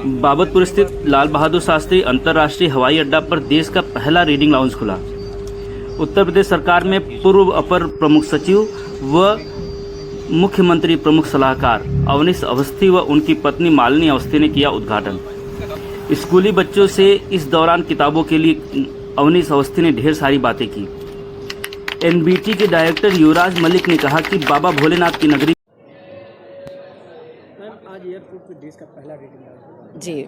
बाबतपुर स्थित लाल बहादुर शास्त्री अंतर्राष्ट्रीय हवाई अड्डा पर देश का पहला रीडिंग लाउंज खुला। उत्तर प्रदेश सरकार में पूर्व अपर प्रमुख सचिव व मुख्यमंत्री प्रमुख सलाहकार अवनीश अवस्थी व उनकी पत्नी मालिनी अवस्थी ने किया उद्घाटन। स्कूली बच्चों से इस दौरान किताबों के लिए अवनीश अवस्थी ने ढेर सारी बातें की। एनबीटी के डायरेक्टर युवराज मलिक ने कहा कि बाबा भोलेनाथ की नगरी आज एयरपोर्ट पे देश का पहला रीडिंग लाउंज। जी,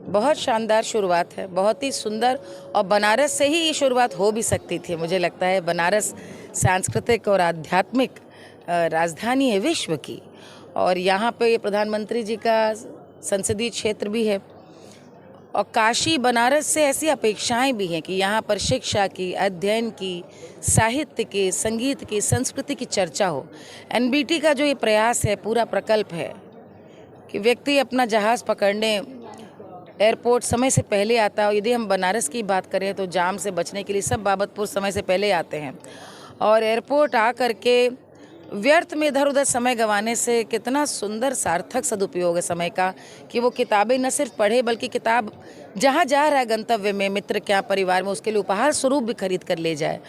बहुत शानदार शुरुआत है, बहुत ही सुंदर। और बनारस से ही ये शुरुआत हो भी सकती थी। मुझे लगता है बनारस सांस्कृतिक और आध्यात्मिक राजधानी है विश्व की, और यहाँ पे प्रधानमंत्री जी का संसदीय क्षेत्र भी है। और काशी बनारस से ऐसी अपेक्षाएं भी हैं कि यहाँ पर शिक्षा की, अध्ययन की, साहित्य की, संगीत की, संस्कृति की चर्चा हो। एनबीटी का जो ये प्रयास है, पूरा प्रकल्प है कि व्यक्ति अपना जहाज़ पकड़ने एयरपोर्ट समय से पहले आता है। यदि हम बनारस की बात करें तो जाम से बचने के लिए सब बाबतपुर समय से पहले आते हैं, और एयरपोर्ट आ कर के व्यर्थ में इधर उधर समय गंवाने से कितना सुंदर सार्थक सदुपयोग है समय का, कि वो किताबें न सिर्फ पढ़े बल्कि किताब जहाँ जा रहा है गंतव्य में, मित्र क्या परिवार में, उसके लिए उपहार स्वरूप भी खरीद कर ले जाए।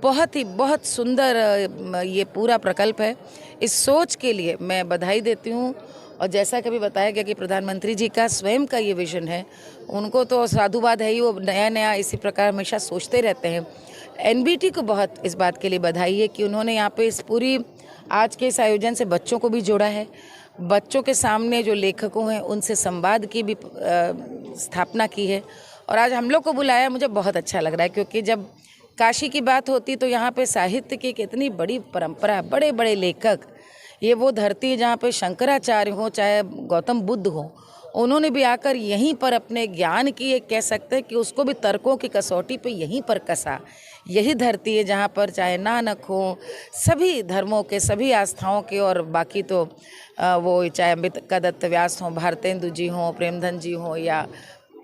बहुत सुंदर ये पूरा प्रकल्प है। इस सोच के लिए मैं बधाई देती हूँ। और जैसा कभी बताया गया कि प्रधानमंत्री जी का स्वयं का ये विजन है, उनको तो साधुवाद है ही, वो नया नया इसी प्रकार हमेशा सोचते रहते हैं। एनबीटी को बहुत इस बात के लिए बधाई है कि उन्होंने यहाँ पे इस पूरी आज के इस आयोजन से बच्चों को भी जोड़ा है। बच्चों के सामने जो लेखकों हैं उनसे संवाद की भी स्थापना की है, और आज हम लोग को बुलाया, मुझे बहुत अच्छा लग रहा है। क्योंकि जब काशी की बात होती तो यहाँ पे साहित्य की कितनी बड़ी परंपरा, बड़े बड़े लेखक, ये वो धरती है जहाँ पे शंकराचार्य हो चाहे गौतम बुद्ध हो, उन्होंने भी आकर यहीं पर अपने ज्ञान की, एक कह सकते हैं कि उसको भी तर्कों की कसौटी पे यहीं पर कसा। यही धरती है जहाँ पर चाहे नानक हो, सभी धर्मों के, सभी आस्थाओं के, और बाकी तो वो चाहे अम्बिका दत्त व्यास हों, भारतेंदु जी हों, प्रेमधन जी हों, या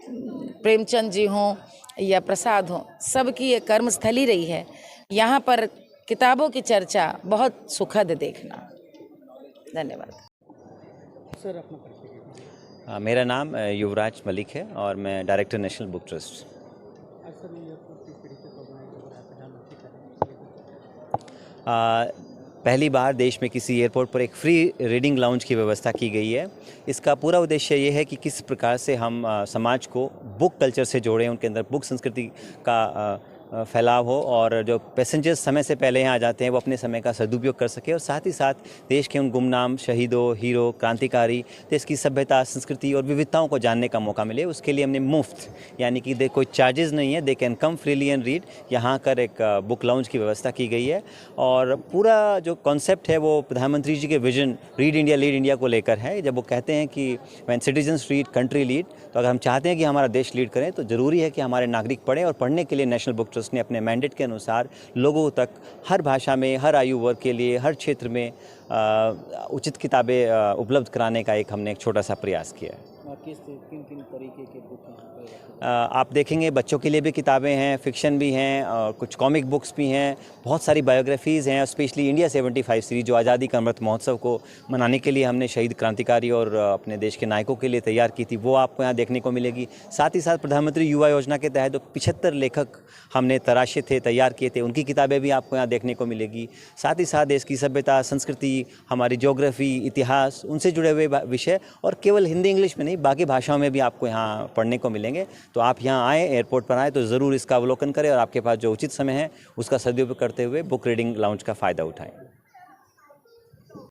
प्रेमचंद जी हों, या प्रसाद हों, सबकी ये कर्मस्थली रही है। यहाँ पर किताबों की चर्चा बहुत सुखद देखना। धन्यवाद सर, अपना परिचय। मेरा नाम युवराज मलिक है और मैं डायरेक्टर नेशनल बुक ट्रस्ट। आज सर एयरपोर्ट की तरीके से ऑर्गेनाइज हो रहा है, प्रधानमंत्री कर रहे हैं। पहली बार देश में किसी एयरपोर्ट पर एक फ्री रीडिंग लाउंज की व्यवस्था की गई है। इसका पूरा उद्देश्य ये है कि किस प्रकार से हम समाज को बुक कल्चर से जोड़ें, उनके अंदर बुक संस्कृति का फैलाव हो, और जो पैसेंजर्स समय से पहले यहाँ आ जाते हैं वो अपने समय का सदुपयोग कर सके, और साथ ही साथ देश के उन गुमनाम शहीदों, हीरो, क्रांतिकारी, देश की सभ्यता, संस्कृति और विविधताओं को जानने का मौका मिले। उसके लिए हमने मुफ्त, यानी कि कोई चार्जेस नहीं है, they can come freely and read, यहाँ कर एक बुक लाउंज की व्यवस्था की गई है। और पूरा जो कॉन्सेप्ट है वो प्रधानमंत्री जी के vision read India lead India को लेकर है। जब वो कहते हैं कि when citizens read country lead, तो अगर हम चाहते हैं कि हमारा देश लीड करें तो ज़रूरी है कि हमारे नागरिक पढ़ें, और पढ़ने के लिए नेशनल बुक ट्रस्ट ने अपने मैंडेट के अनुसार लोगों तक हर भाषा में, हर आयु वर्ग के लिए, हर क्षेत्र में उचित किताबें उपलब्ध कराने का हमने एक छोटा सा प्रयास किया है। किन किन तरीके के बुक हैं? आप देखेंगे बच्चों के लिए भी किताबें हैं, फिक्शन भी हैं, और कुछ कॉमिक बुक्स भी हैं, बहुत सारी बायोग्राफीज़ हैं, स्पेशली इंडिया 75 सीरीज जो आज़ादी का अमृत महोत्सव को मनाने के लिए हमने शहीद क्रांतिकारी और अपने देश के नायकों के लिए तैयार की थी, वो आपको यहाँ देखने को मिलेगी। साथ ही साथ प्रधानमंत्री युवा योजना के तहत 75 लेखक हमने तराशे थे, तैयार किए थे, उनकी किताबें भी आपको यहाँ देखने को मिलेगी। साथ ही साथ देश की सभ्यता, संस्कृति, हमारी ज्योग्राफी, इतिहास, उनसे जुड़े हुए विषय, और केवल हिंदी इंग्लिश में नहीं, बाकी भाषाओं में भी आपको यहाँ पढ़ने को मिलेंगे। तो आप यहाँ आएँ, एयरपोर्ट पर आएँ तो ज़रूर इसका अवलोकन करें, और आपके पास जो उचित समय है उसका सदुपयोग करते हुए बुक रीडिंग लाउंज का फ़ायदा उठाएं।